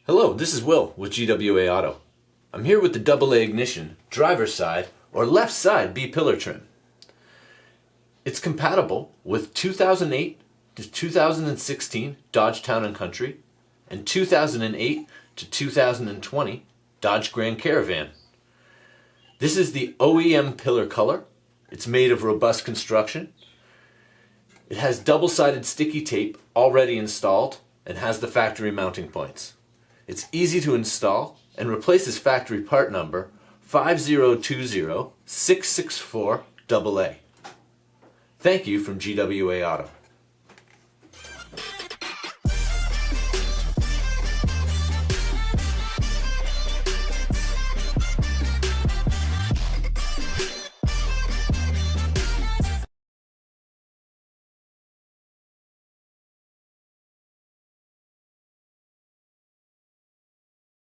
Hello, this is Will with GWA Auto. I'm here with the AA ignition, driver's side, or left side B-pillar trim. It's compatible with 2008 to 2016 Dodge Town & Country and 2008 to 2020 Dodge Grand Caravan. This is the OEM pillar color. It's made of robust construction. It has double-sided sticky tape already installed and has the factory mounting points. It's easy to install and replaces factory part number 5020664AA. Thank you from GWA Auto.